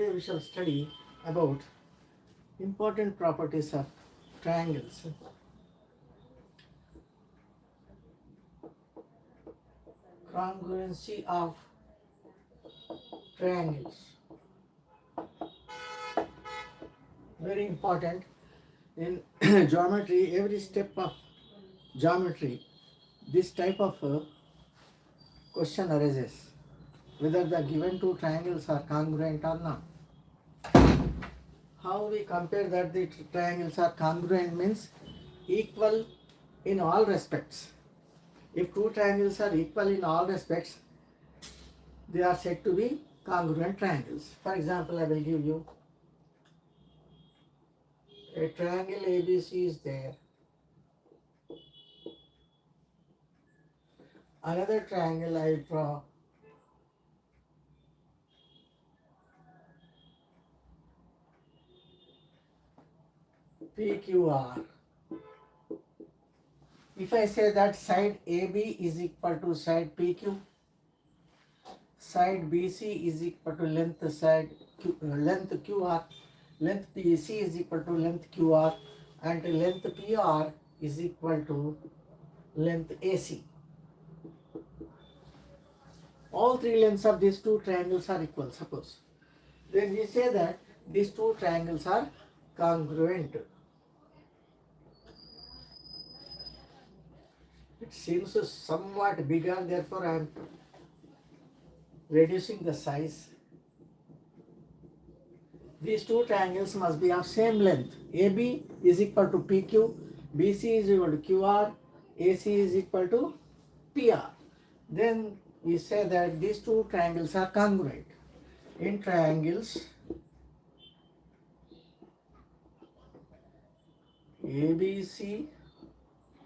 Today we shall study about important properties of triangles. Congruency of triangles. Very important in geometry. Every step of geometry, this type of question arises, whether the given two triangles are congruent or not. How we compare that the triangles are congruent means equal in all respects. If two triangles are equal in all respects, they are said to be congruent triangles. For example, I will give you a triangle ABC is there. Another triangle I draw. PQR. If I say that side AB is equal to side PQ, side BC is equal to length length QR, length BC is equal to length QR, and length PR is equal to length AC. All three lengths of these two triangles are equal, suppose. Then we say that these two triangles are congruent. It seems somewhat bigger, therefore I am reducing the size. These two triangles must be of same length. AB is equal to PQ, BC is equal to QR, AC is equal to PR. Then we say that these two triangles are congruent. In triangles ABC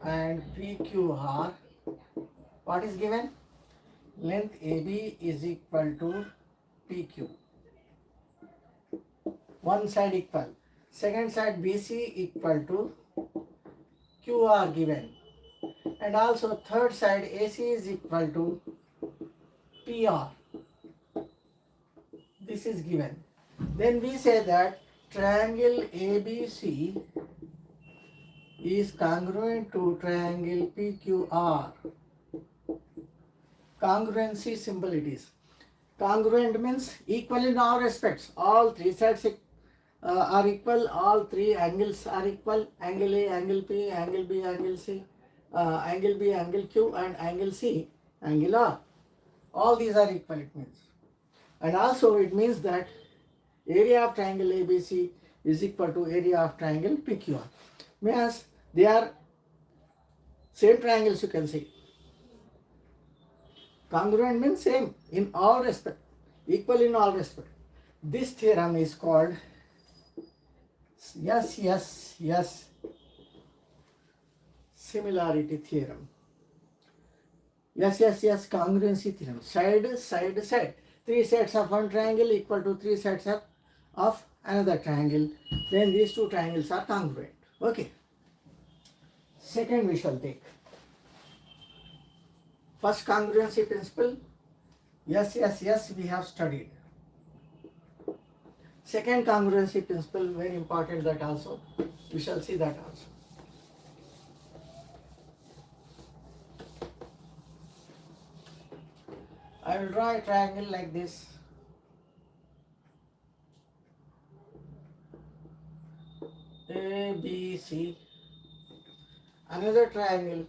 and PQR, what is given? Length AB is equal to PQ. One side equal. Second side BC equal to QR given. And also third side AC is equal to PR. This is given. Then we say that triangle ABC is congruent to triangle PQR. Congruency symbol it is. Congruent means equal in all respects. All three sides are equal. All three angles are equal. Angle A, angle P, angle B, angle C, angle B, angle Q, and angle C, angle R. All these are equal, it means. And also it means that area of triangle ABC is equal to area of triangle PQR. Means they are same triangles, you can say. Congruent means same in all respect, equal in all respect. This theorem is called similarity theorem. Yes, congruency theorem. Side. Three sides of one triangle equal to three sides of another triangle. Then these two triangles are congruent. Okay. Second we shall take. First congruency principle. Yes, we have studied. Second congruency principle, very important, that also. We shall see that also. I will draw a triangle like this. ABC. Another triangle.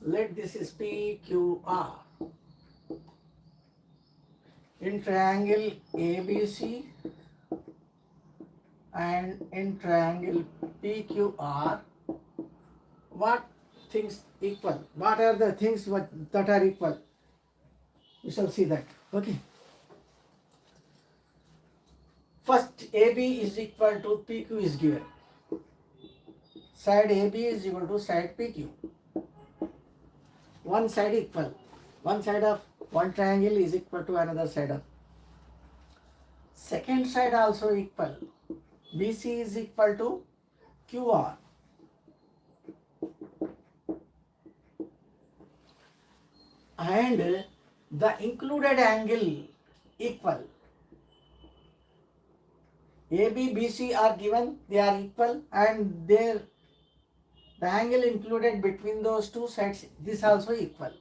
Let this is PQR. In triangle ABC and in triangle PQR, what things equal? What are the things that are equal? We shall see that. Okay. First, AB is equal to PQ is given. Side AB is equal to side PQ. One side equal. One side of one triangle is equal to another side of. Second side also equal. BC is equal to QR. and the included angle equal. AB, BC are given, they are equal, and the angle included between those two sides this also equal.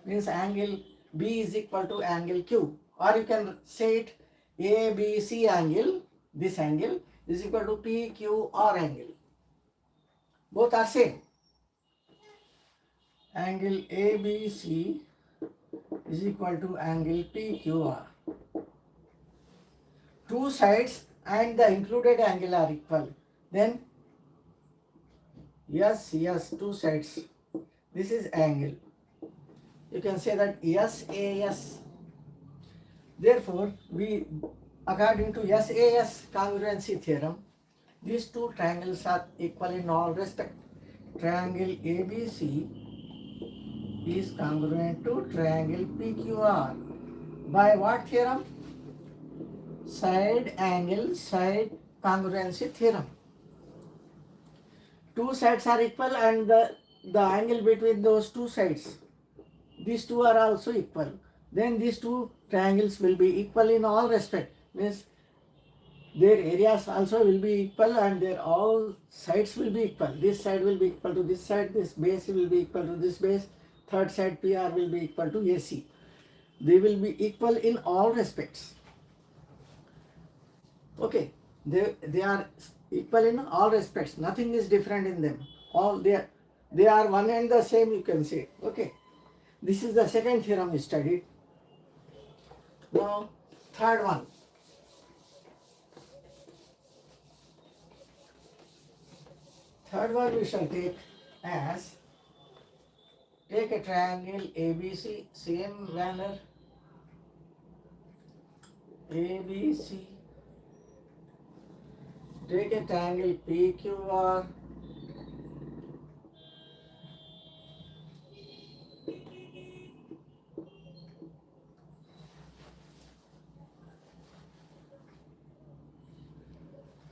Means angle B is equal to angle Q, or you can say it ABC angle, this angle is equal to PQR angle. Both are same. Angle ABC is equal to angle PQR. Two sides and the included angle are equal. Then yes, two sides. This is angle. You can say that SAS. Therefore, according to SAS congruency theorem, these two triangles are equal in all respect. Triangle ABC is congruent to triangle PQR. By what theorem? Side congruency theorem. Two sides are equal and the angle between those two sides, these two are also equal. Then these two triangles will be equal in all respect. Means their areas also will be equal and their all sides will be equal. This side will be equal to this side, this base will be equal to this base, third side PR will be equal to AC. They will be equal in all respects. Okay, they are equal in all respects. Nothing is different in them. All they are one and the same, you can say. Okay, this is the second theorem we studied. Now third one. Third one we shall take as, take a triangle ABC, same manner, ABC. Take a triangle PQR.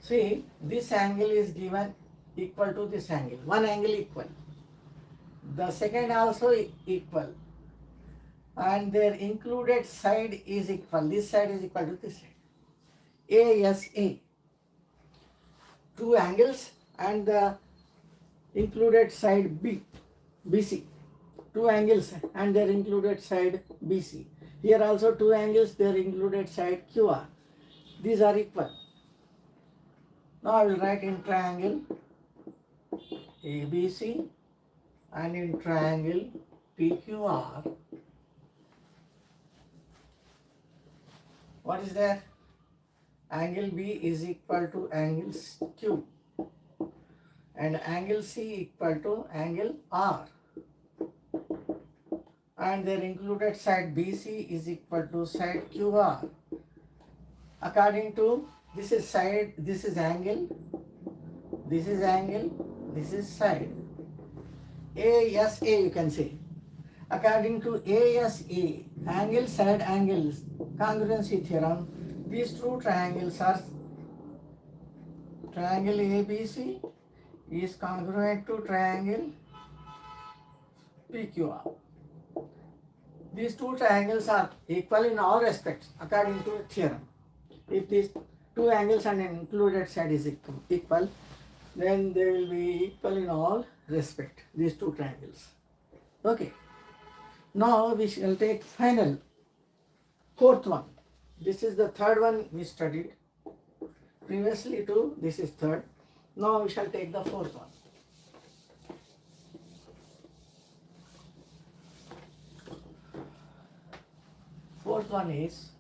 See, this angle is given equal to this angle. One angle equal. The second also equal. And their included side is equal. This side is equal to this side. ASA. Two angles and the included side BC. Two angles and their included side BC. Here also two angles, their included side QR. These are equal. Now I will write in triangle ABC and in triangle PQR. What is there? Angle B is equal to angle Q and angle C equal to angle R, and their included side BC is equal to side QR. According to, this is side, this is angle, this is angle, this is side. ASA you can say. According to ASA, angle side angles congruency theorem, these two triangles are, triangle ABC is congruent to triangle PQR. These two triangles are equal in all respects according to theorem. If these two angles and an included side is equal, then they will be equal in all respect, these two triangles. Okay. Now we shall take final, fourth one. This is the third one we studied. Previously two, this is third. Now we shall take the fourth one. Fourth one is,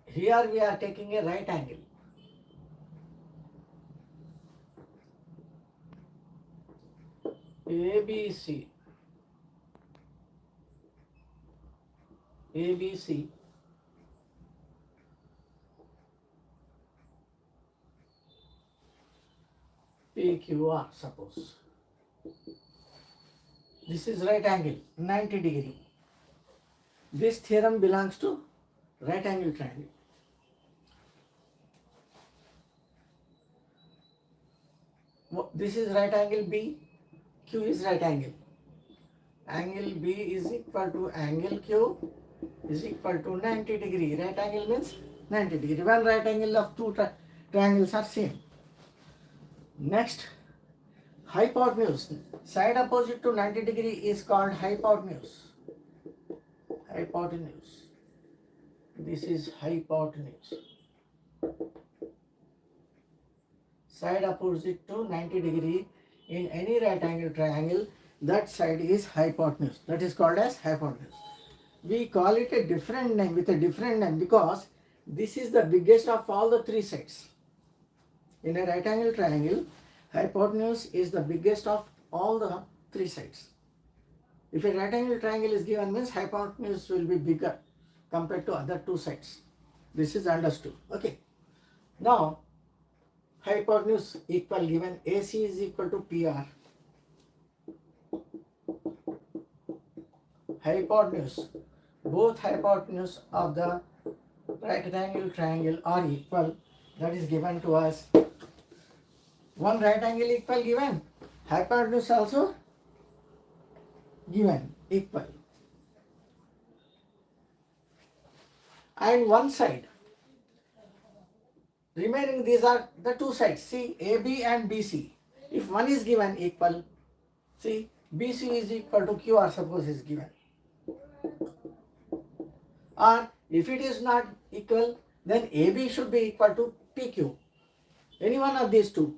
here we are taking a right angle. ABC PQR, suppose. This is right angle, 90 degree. This theorem belongs to right angle triangle. This is right angle B, Q is right angle. Angle B is equal to angle Q is equal to 90 degree. Right angle means 90 degree. One right angle of two triangles are same. Next, hypotenuse. Side opposite to 90 degree is called hypotenuse. Hypotenuse. This is hypotenuse. Side opposite to 90 degree in any right angle triangle, that side is hypotenuse. That is called as hypotenuse. We call it a different name with a different name because this is the biggest of all the three sides. In a right angle triangle, hypotenuse is the biggest of all the three sides. If a right angle triangle is given, means hypotenuse will be bigger compared to other two sides. This is understood. Okay. Now, hypotenuse equal given AC is equal to PR. Hypotenuse, both hypotenuse of the right angle triangle are equal. That is given to us. One right angle equal given. Hypotenuse also given equal. And one side. Remaining these are the two sides. See, AB and BC. If one is given equal, see, BC is equal to QR, suppose is given. Or if it is not equal, then AB should be equal to PQ. Any one of these two.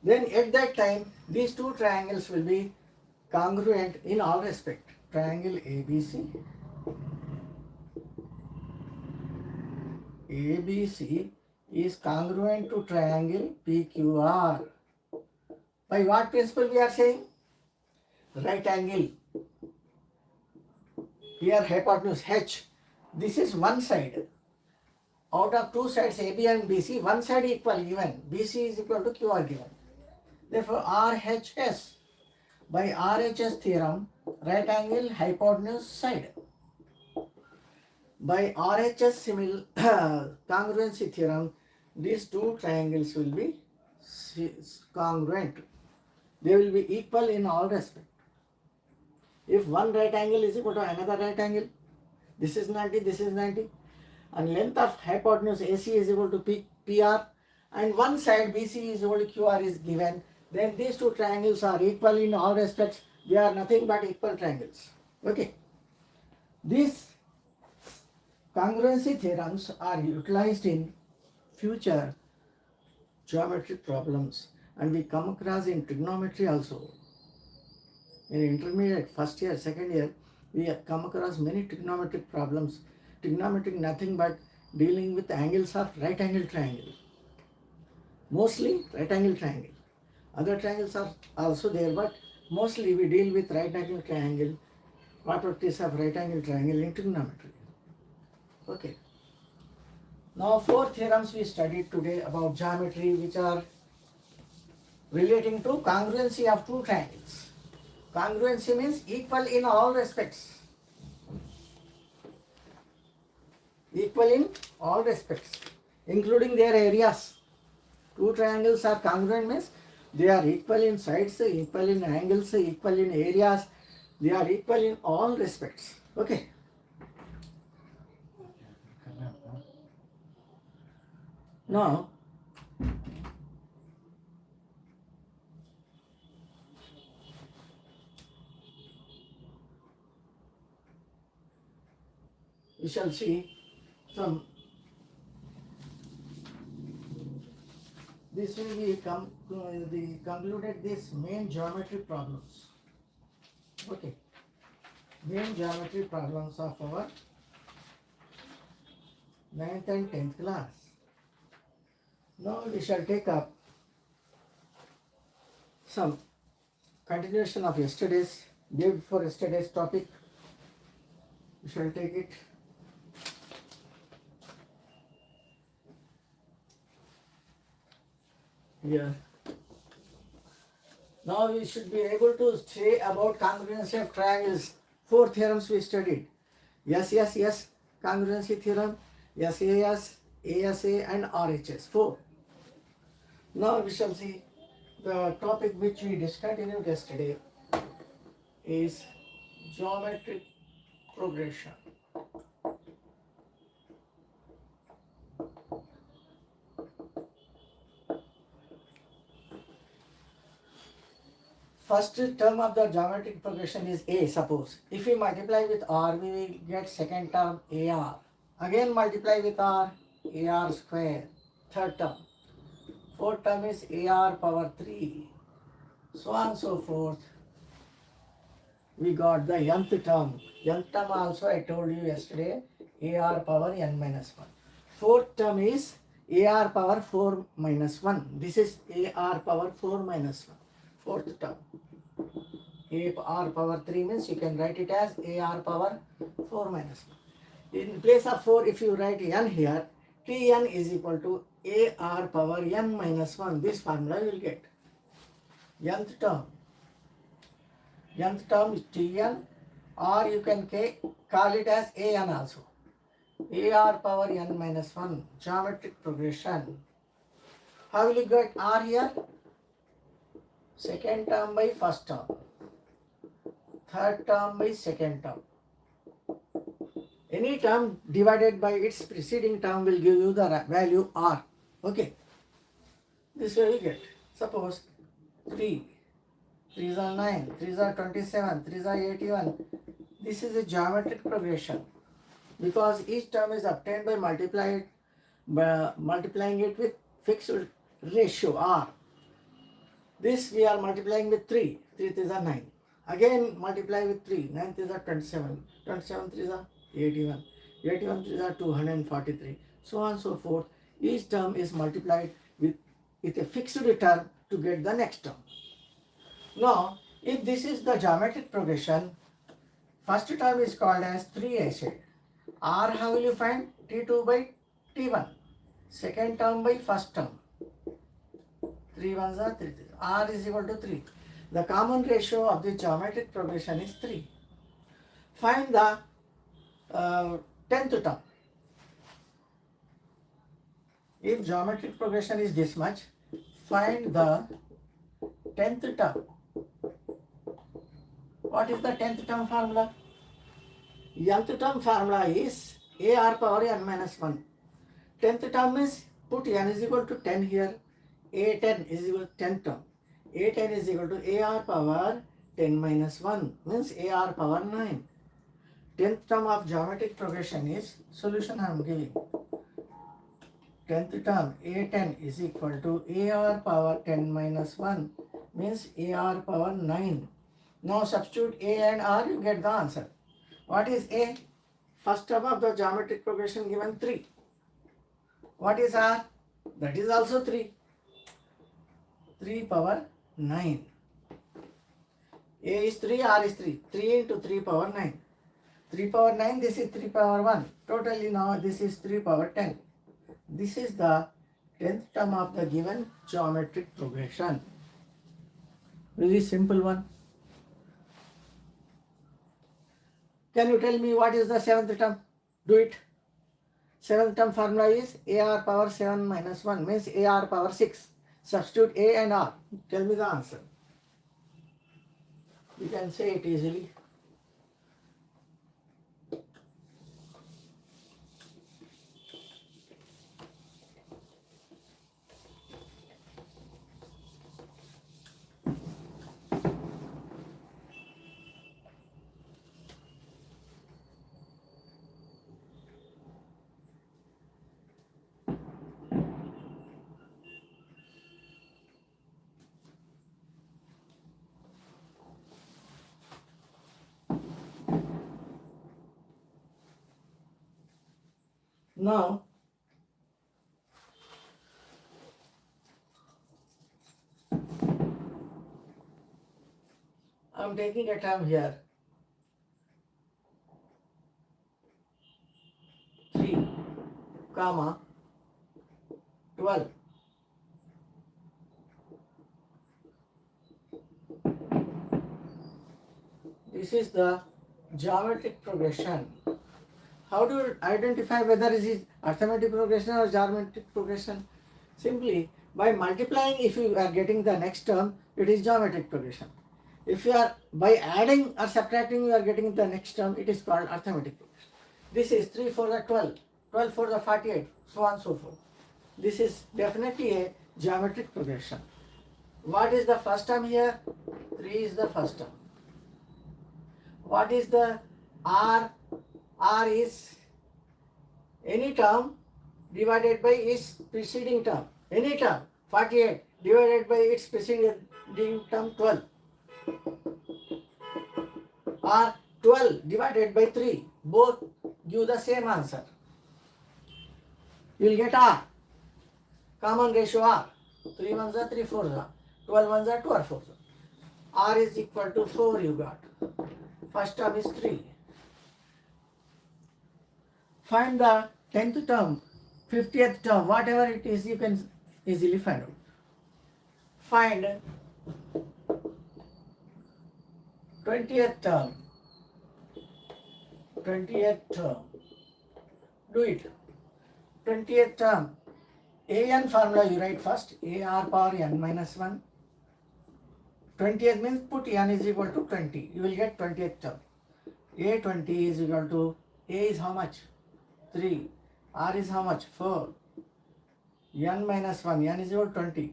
Then at that time, these two triangles will be congruent in all respect. Triangle ABC. ABC is congruent to triangle PQR. By what principle we are saying? Right angle. Here hypotenuse H. This is one side. Out of two sides AB and BC, one side equal given. BC is equal to QR given. Therefore, RHS. By RHS theorem, right angle hypotenuse side. By RHS congruency theorem, these two triangles will be congruent. They will be equal in all respect. If one right angle is equal to another right angle, this is 90, this is 90, and length of hypotenuse AC is equal to PR, and one side BC is equal to QR is given, then these two triangles are equal in all respects. They are nothing but equal triangles. Okay. These congruency theorems are utilized in future geometric problems, and we come across in trigonometry also. In intermediate, first year, second year, we come across many trigonometric problems. Trigonometric nothing but dealing with angles of right angle triangle. Mostly right angle triangle. Other triangles are also there, but mostly we deal with right angle triangle, properties of right angle triangle in trigonometry. Okay. Now, four theorems we studied today about geometry, which are relating to congruency of two triangles. Congruency means equal in all respects. Equal in all respects, including their areas. Two triangles are congruent means they are equal in sides, equal in angles, equal in areas. They are equal in all respects. Okay. Now, we shall see some. This will be concluded this main geometry problems. Okay. Main geometry problems of our 9th and 10th class. Now we shall take up some continuation of yesterday's, day before yesterday's topic. We shall take it. Here. Now we should be able to say about congruency of triangles. Four theorems we studied. Yes, congruency theorem, SAS, ASA and RHS. Four. Now we shall see the topic which we discontinued yesterday is geometric progression. First term of the geometric progression is a, suppose. If we multiply with r, we will get second term ar. Again multiply with r, ar square. Third term. Fourth term is ar power 3. So on and so forth. We got the nth term. Nth term also I told you yesterday, ar power n minus 1. Fourth term is ar power 4 minus 1. This is ar power 4 minus 1. Fourth term. ar power 3 means you can write it as ar power 4 minus 1. In place of 4, if you write n here, Tn is equal to ar power n minus 1. This formula you will get. Nth term. Nth term is Tn, or you can call it as an also. Ar power n minus 1. Geometric progression. How will you get r here? Second term by first term. Third term by second term. Any term divided by its preceding term will give you the value r. Okay. This way you get. Suppose 3. 3s are 9. 3s are 27. 3s are 81. This is a geometric progression. Because each term is obtained by multiplying it with fixed ratio r. This we are multiplying with 3. 3 3s are 9. Again multiply with 3. 9 3s are 27. 27 3s are 81. 81 3s are 243. So on and so forth. Each term is multiplied with a fixed term to get the next term. Now, if this is the geometric progression, first term is called as 3 I said. R how will you find? T2 by T1. Second term by first term. 3 1s are 3. R is equal to 3. The common ratio of the geometric progression is 3. Find the 10th term. If geometric progression is this much, find the 10th term. What is the 10th term formula? Nth term formula is ar power n minus 1. 10th term is put n is equal to 10 here. A10 is equal to 10th term. A10 is equal to ar power 10 minus 1 means ar power 9. 10th term of geometric progression is solution I am giving. 10th term A10 is equal to ar power 10 minus 1 means ar power 9. Now substitute a and r, you get the answer. What is a? First term of the geometric progression given 3. What is r? That is also 3. 3 power 9. A is 3, r is 3. 3 into 3 power 9. 3 power 9, this is 3 power 1. Totally now this is 3 power 10. This is the 10th term of the given geometric progression. Very simple one. Can you tell me what is the 7th term? Do it. 7th term formula is ar power 7 minus 1 means ar power 6. Substitute a and r. Tell me the answer. You can say it easily. Now, I am taking a term here. 3, comma, 12. This is the geometric progression. How do you identify whether it is arithmetic progression or geometric progression? Simply By multiplying, if you are getting the next term, it is geometric progression. If you are by adding or subtracting, you are getting the next term, it is called arithmetic progression. This is 3 for the 12, 12 for the 48, so on and so forth. This is definitely a geometric progression. What is the first term here? 3 is the first term. What is the R? R is any term divided by its preceding term. Any term, 48 divided by its preceding term, 12. Or 12 divided by 3. Both give the same answer. You will get R. Common ratio R. 3 ones are 3 fours are. 12 ones are 12 fours are. R is equal to 4 you got. First term is 3. Find the 10th term, 50th term, whatever it is, you can easily find out. Find 20th term. 20th term. Do it. 20th term. An formula you write first. AR power n minus 1. 20th means put n is equal to 20. You will get 20th term. A20 is equal to, A is how much? 3. R is how much? 4. N minus 1. N is equal to 20.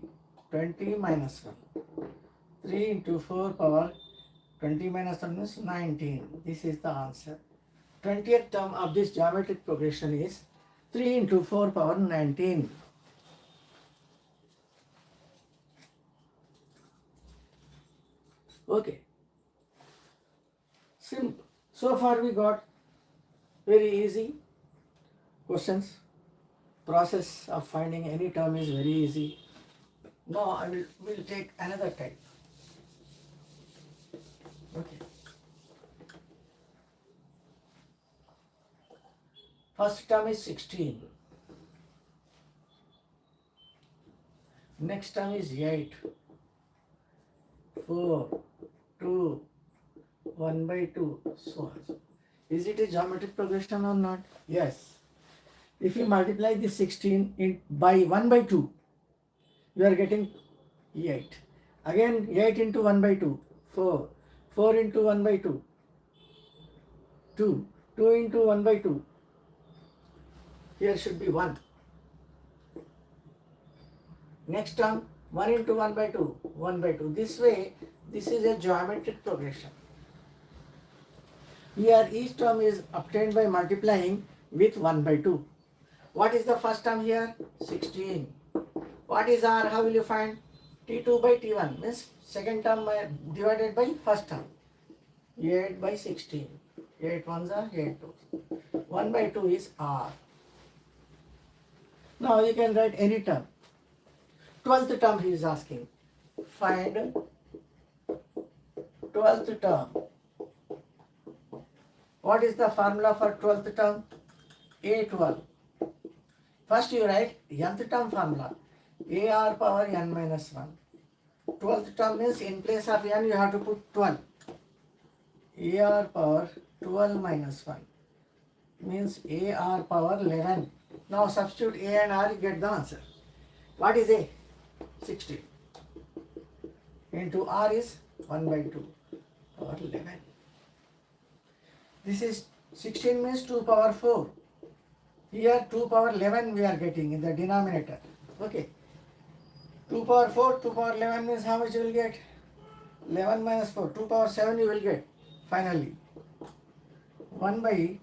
20 minus 1. 3 into 4 power 20 minus 1 is 19. This is the answer. 20th term of this geometric progression is 3 into 4 power 19. Okay. Simple. So far we got very easy questions. Process of finding any term is very easy. Now I will take another type. Okay. First term is 16. Next term is 8. 4, 2, 1 by 2, so on. Is it a geometric progression or not? Yes. If you multiply this 16 by 1 by 2, you are getting 8. Again 8 into 1 by 2, 4. 4 into 1 by 2, 2. 2 into 1 by 2. Here should be 1. Next term, 1 into 1 by 2, 1 by 2. This way, this is a geometric progression. Here each term is obtained by multiplying with 1 by 2. What is the first term here? 16. What is R? How will you find? T2 by T1 means second term divided by first term. 8 by 16. 8 ones are 8 twos. 1 by 2 is R. Now you can write any term. 12th term he is asking. Find 12th term. What is the formula for 12th term? A12. First you write nth term formula. AR power n minus 1. 12th term means in place of n you have to put 12. AR power 12 minus 1 means AR power 11. Now substitute A and R, you get the answer. What is A? 16. Into R is 1 by 2 power 11. This is 16 means 2 power 4. Here 2 power 11 we are getting in the denominator. Okay. 2 power 4, 2 power 11 means how much you will get? 11 minus 4, 2 power 7 you will get finally. 1 by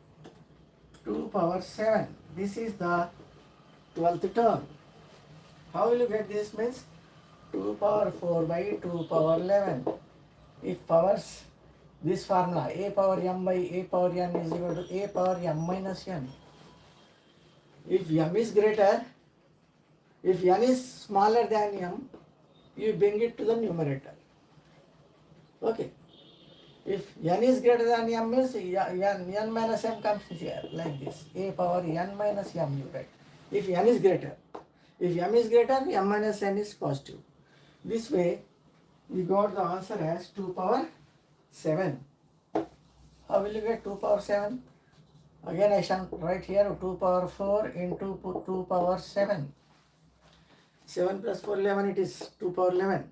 2 power 7. This is the 12th term. How will you get this? Means 2 power 4 by 2 power 11. If powers, this formula a power m by a power n is equal to a power m minus n. If m is greater, if n is smaller than m, you bring it to the numerator. Okay. If n is greater than m means n minus m comes here like this. A power n minus m you write. If n is greater. If m is greater, m minus n is positive. This way, we got the answer as 2 power 7. How will you get 2 power 7? Again I shall write here 2 power 4 into 2 power 7. 7 plus 4, 11, it is 2 power 11.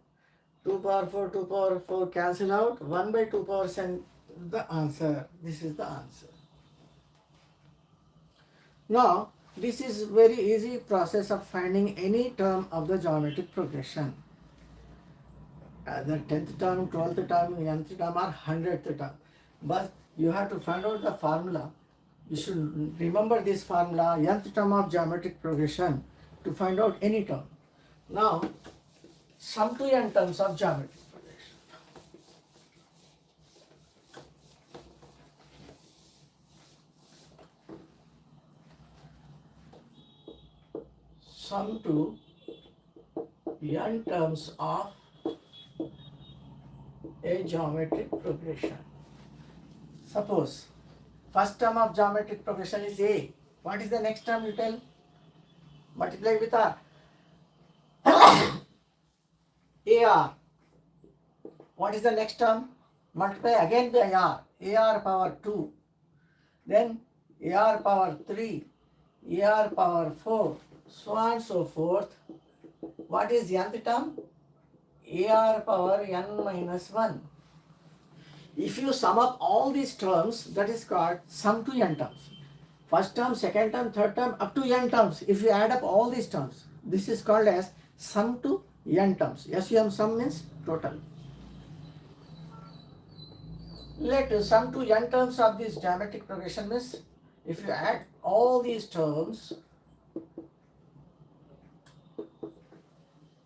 2 power 4, 2 power 4 cancel out. 1 by 2 power send the answer. This is the answer. Now, this is very easy process of finding any term of the geometric progression. The 10th term, 12th term, nth term or 100th term. But you have to find out the formula. You should remember this formula, nth term of geometric progression, to find out any term. Now, sum to n terms of geometric progression. Sum to n terms of a geometric progression. Suppose first term of geometric progression is A. What is the next term you tell? Multiply with R. AR. What is the next term? Multiply again by R. AR power 2. Then AR power 3. AR power 4. So on and so forth. What is the nth term? AR power n minus 1. If you sum up all these terms, that is called sum to n terms. First term, second term, third term, up to n terms. If you add up all these terms, this is called as sum to n terms. SUM sum means total. Let sum to n terms of this geometric progression means if you add all these terms,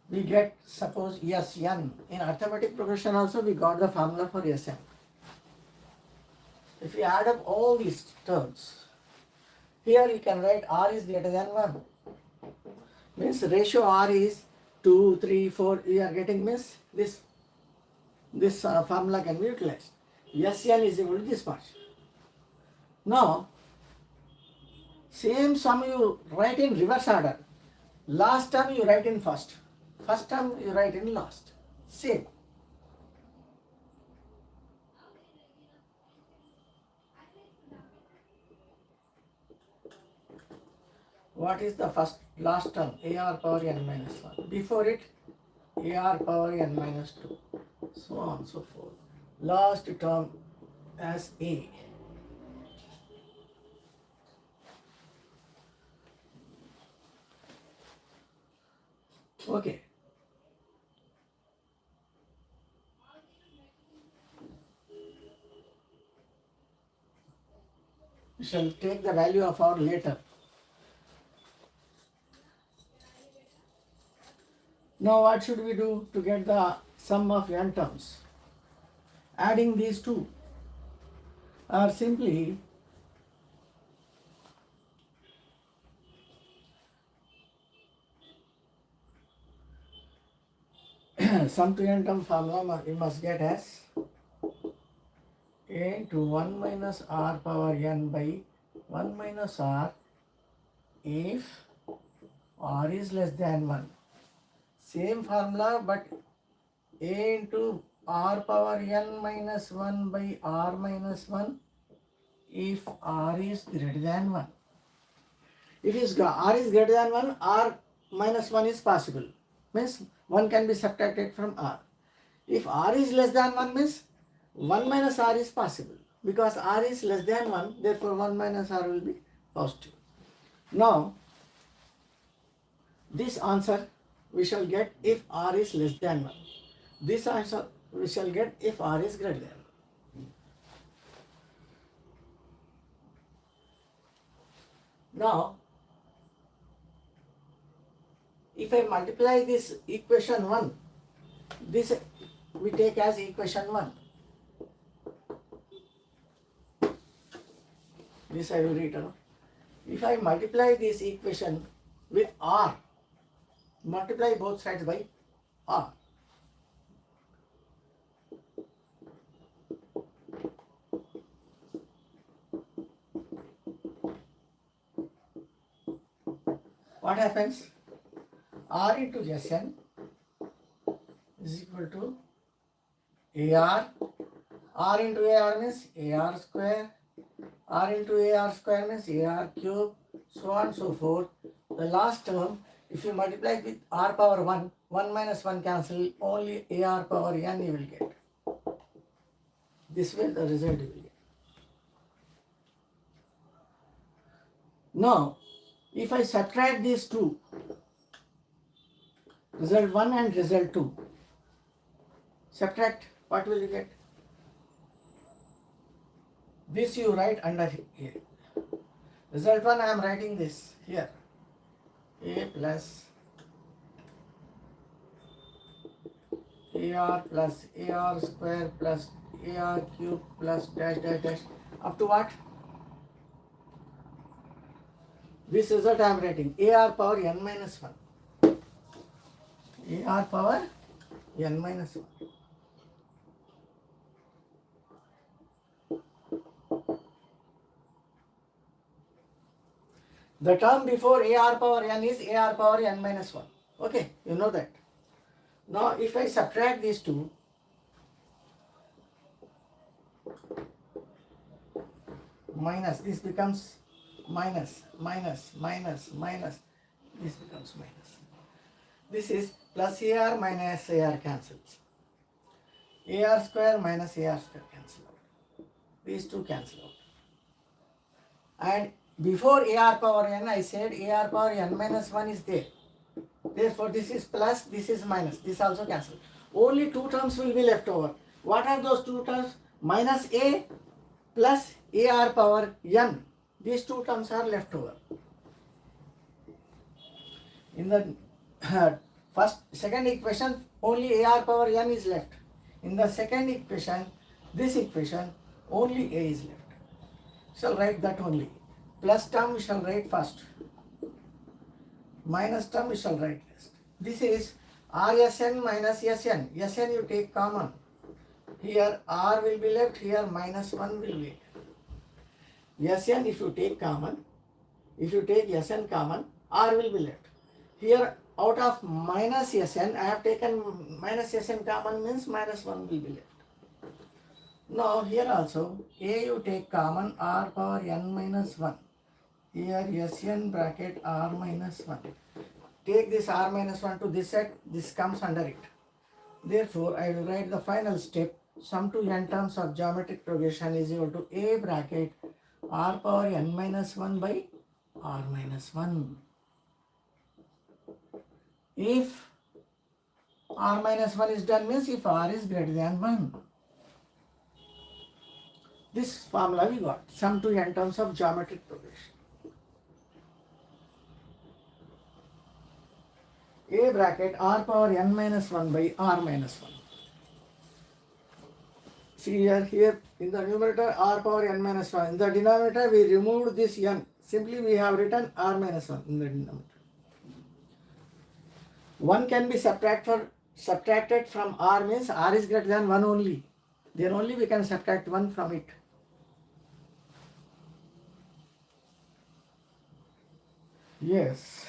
we get suppose Sn. In arithmetic progression also we got the formula for Sn. If you add up all these terms, here you can write R is greater than 1. Means ratio R is 2, 3, 4, we are getting means this formula can be utilized. Sn is equal to this much. Now, same sum you write in reverse order. Last term you write in first. First term you write in last. Same. What is the last term? AR power n minus 1. Before it, AR power n minus 2. So on and so forth. Last term as A. Okay. We shall take the value of our later. Now what should we do to get the sum of n terms? Adding these two, or simply sum to n term formula we must get as A into 1 minus R power n by 1 minus R if R is less than 1. Same formula, but A into R power n minus 1 by R minus 1 if R is greater than 1. If R is greater than 1, R minus 1 is possible. Means 1 can be subtracted from R. If R is less than 1 means 1 minus R is possible. Because R is less than 1, therefore 1 minus R will be positive. Now, this answer we shall get if R is less than 1. This answer we shall get if R is greater than 1. Now, if I multiply this equation 1, this we take as equation 1. This I will read. If I multiply this equation with R, multiply both sides by R. What happens? R into Sn is equal to AR. R into AR means AR square. R into AR square means AR cube. So on and so forth. The last term If you multiply with r power 1, 1 minus 1 cancel, only ar power n you will get. This way the result you will get. Now, if I subtract these two, result 1 and result 2, subtract, what will you get? This you write under here. Result 1 I am writing this here. A plus AR square plus AR cube plus dash dash dash up to what? This result I am writing AR power n minus 1. AR power n minus 1. The term before AR power n is AR power n minus 1. Okay, you know that. Now if I subtract these two, minus, this becomes minus, minus, minus, minus, this becomes minus. This is plus AR minus AR cancels. AR square minus AR square cancel out. These two cancel out. And before AR power n, I said AR power n minus 1 is there. Therefore, this is plus, this is minus. This also cancel. Only two terms will be left over. What are those two terms? Minus A plus AR power n. These two terms are left over. In the second equation, only AR power n is left. In the second equation, this equation, only A is left. Shall write that only. Plus term we shall write first. Minus term we shall write last. This is RSN minus SN. SN you take common. Here R will be left, here minus 1 will be. SN if you take common, if you take SN common, R will be left. Here out of minus SN, I have taken minus SN common means minus 1 will be left. Now here also, A you take common, R power n minus 1. Here Sn bracket R minus 1. Take this R minus 1 to this side, this comes under it. Therefore, I will write the final step, sum to n terms of geometric progression is equal to A bracket R power n minus 1 by R minus 1. If R minus 1 is done means if R is greater than 1. This formula we got, sum to n terms of geometric progression. A bracket R power n minus 1 by R minus 1. See here in the numerator R power n minus 1. In the denominator we removed this n. Simply we have written R minus 1 in the denominator. 1 can be subtracted from R means R is greater than 1 only. Then only we can subtract 1 from it. Yes.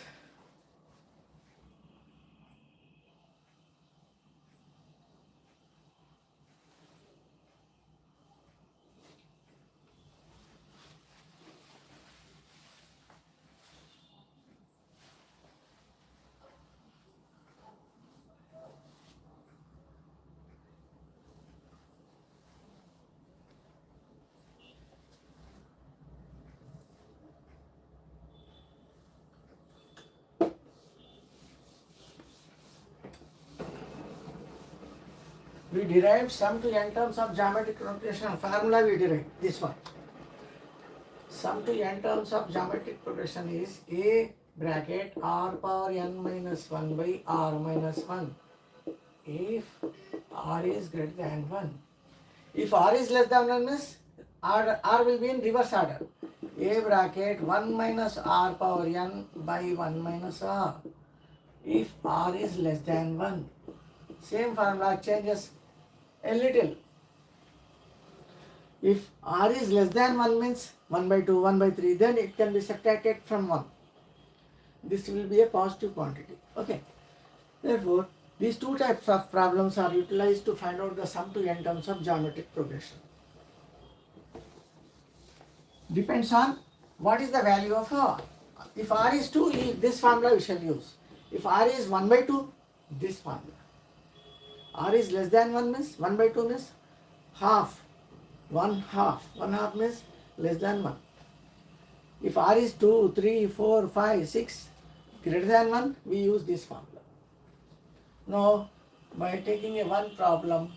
We derived sum to n terms of geometric progression. Formula we derived this one. Sum to n terms of geometric progression is A bracket R power n minus 1 by R minus 1 if R is greater than 1. If R is less than 1 means R will be in reverse order. A bracket 1 minus R power n by 1 minus R. If R is less than 1. Same formula changes a little. If R is less than 1 means 1 by 2, 1 by 3, then it can be subtracted from 1. This will be a positive quantity. Okay. Therefore, these two types of problems are utilized to find out the sum to n terms of geometric progression. Depends on what is the value of R. If R is 2, this formula we shall use. If r is 1 by 2, this formula. R is less than 1 means 1 by 2 means half. 1 half. 1 half means less than 1. If r is 2, 3, 4, 5, 6 greater than 1, we use this formula. Now, by taking a one problem,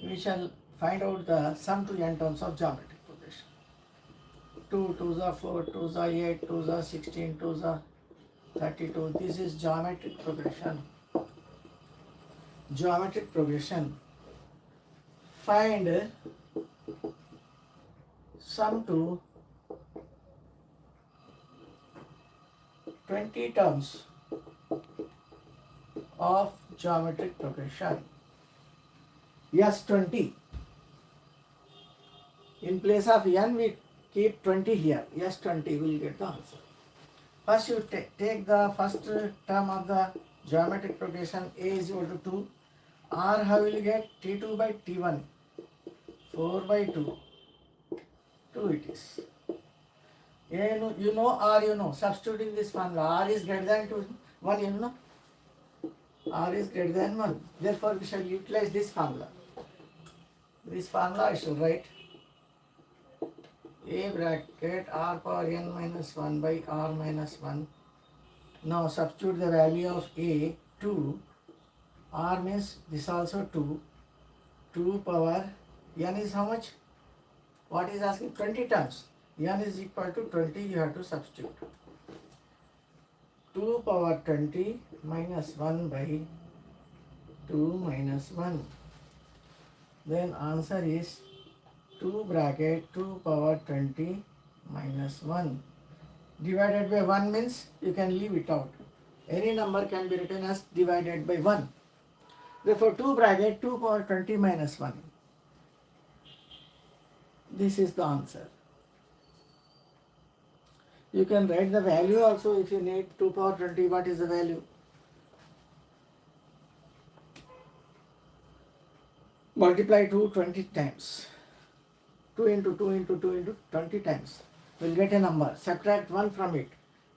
we shall find out the sum to n terms of geometric progression. 2, 2s are 4, 2s are 8, 2s are 16, 2s are 32. This is geometric progression. Geometric progression. Find sum to 20 terms of geometric progression. Yes, 20. In place of n, we keep 20 here. Yes, 20 will get the answer. First, you take the first term of the geometric progression. A is equal to 2. R, how will you get? T2 by T1. 4 by 2. 2 it is. A, you know, R, you know. Substituting this formula. R is greater than 2. 1, you know. R is greater than 1. Therefore, we shall utilize this formula. This formula I shall write. A bracket r power n minus 1 by r minus 1. Now substitute the value of a 2. R means this also 2. 2 power n is how much? What is asking? 20 terms. N is equal to 20. You have to substitute. 2 power 20 minus 1 by 2 minus 1. Then answer is 2 bracket 2 power 20 minus 1 divided by 1 means you can leave it out. Any number can be written as divided by 1. Therefore 2 bracket 2 power 20 minus 1. This is the answer. You can write the value also if you need. 2 power 20, what is the value? Multiply 2 20 times. 2 into 2 into 2 into 20 times. We'll get a number. Subtract 1 from it.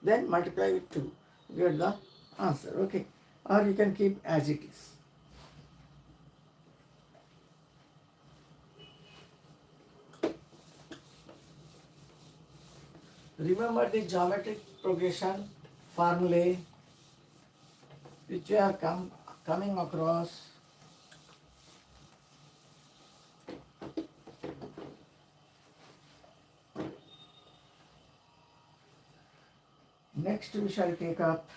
Then multiply with 2. Get the answer. Okay. Or you can keep as it is. Remember the geometric progression formulae which you are coming across. Next we shall take up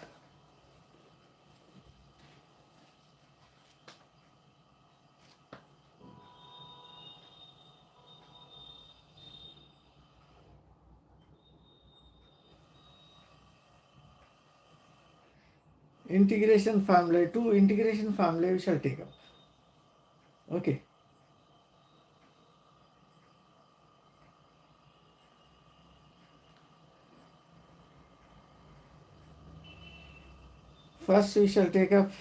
integration formulae. 2 integration formulae we shall take up. Okay. First we shall take up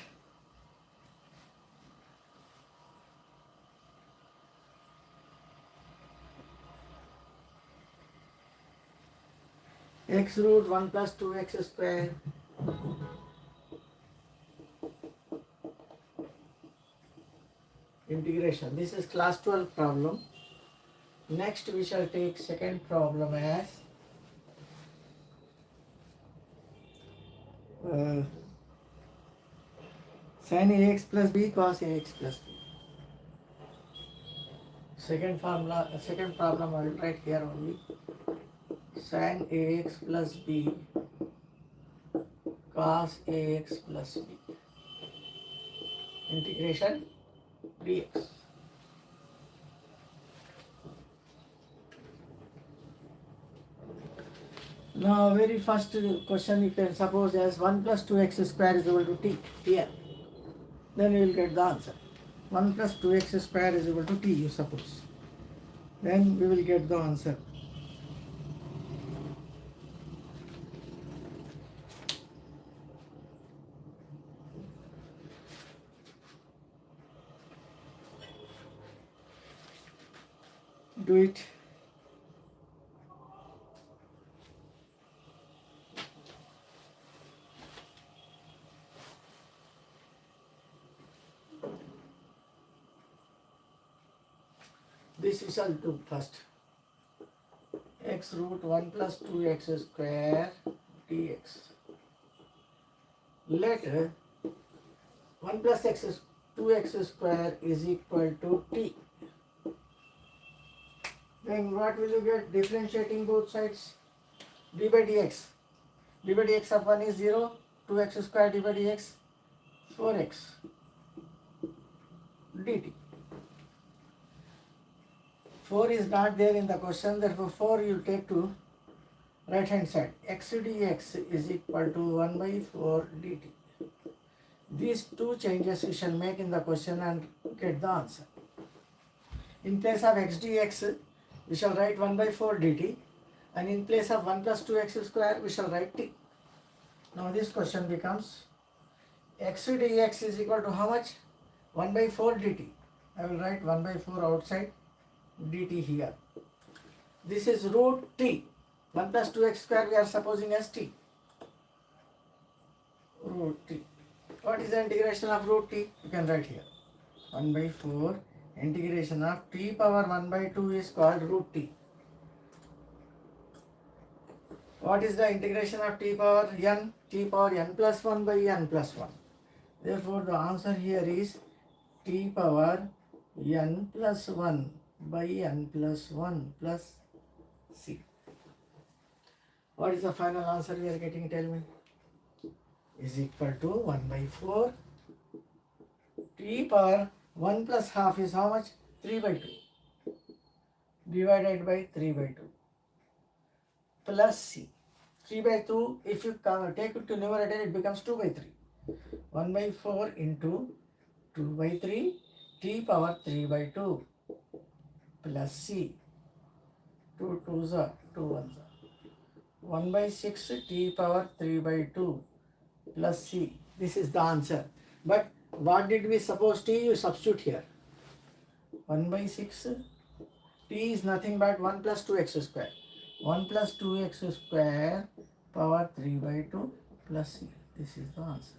x root 1 plus 2x square integration. This is class 12 problem. Next we shall take second problem as sin ax plus b cos ax plus b. Second problem I will write here only. Sin ax plus b cos ax plus b integration dx. Now very first question you can suppose as 1 plus 2x square is equal to t here. Then you will get the answer. 1 plus 2x square is equal to t, you suppose. Then we will get the answer. Do it. This we shall do first. X root 1 plus 2x square dx. Let 1 plus 2x square is equal to t. Then what will you get? Differentiating both sides. D by dx. D by dx of 1 is 0. 2x square d by dx 4x dt. 4 is not there in the question, therefore 4 you take to right hand side. X dx is equal to 1 by 4 dt. These two changes we shall make in the question and get the answer. In place of x dx, we shall write 1 by 4 dt, and in place of 1 plus 2x square, we shall write t. Now this question becomes x dx is equal to how much? 1 by 4 dt. I will write 1 by 4 outside, dt here. This is root t. 1 plus 2x square we are supposing as t. Root t. What is the integration of root t? You can write here. 1 by 4 integration of t power 1 by 2 is called root t. What is the integration of t power n? T power n plus 1 by n plus 1. Therefore, the answer here is t power n plus 1 by n plus 1 plus c. What is the final answer we are getting? Tell me. Is equal to 1 by 4 t power 1 plus half is how much? 3 by 2 divided by 3 by 2 plus c. 3 by 2, if you take it to numerator, it becomes 2 by 3. 1 by 4 into 2 by 3 t power 3 by 2 plus c. 2 2s are 2 1s are 1 by 6 t power 3 by 2 plus c. This is the answer. But what did we suppose t? You substitute here. 1 by 6 t is nothing but 1 plus 2x square. 1 plus 2x square power 3 by 2 plus c. This is the answer.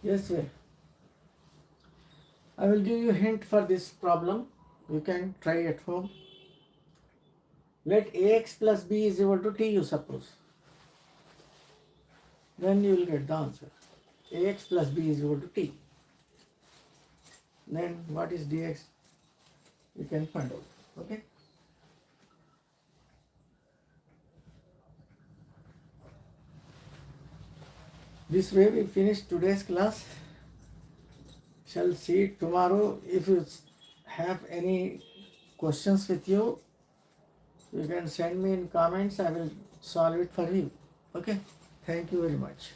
Yes, sir. I will give you a hint for this problem. You can try at home. Let ax plus b is equal to t, you suppose. Then you will get the answer. Ax plus b is equal to t. Then what is dx? You can find out. Okay. This way we finish today's class. Shall see tomorrow. If you have any questions with you, you can send me in comments. I will solve it for you. Okay. Thank you very much.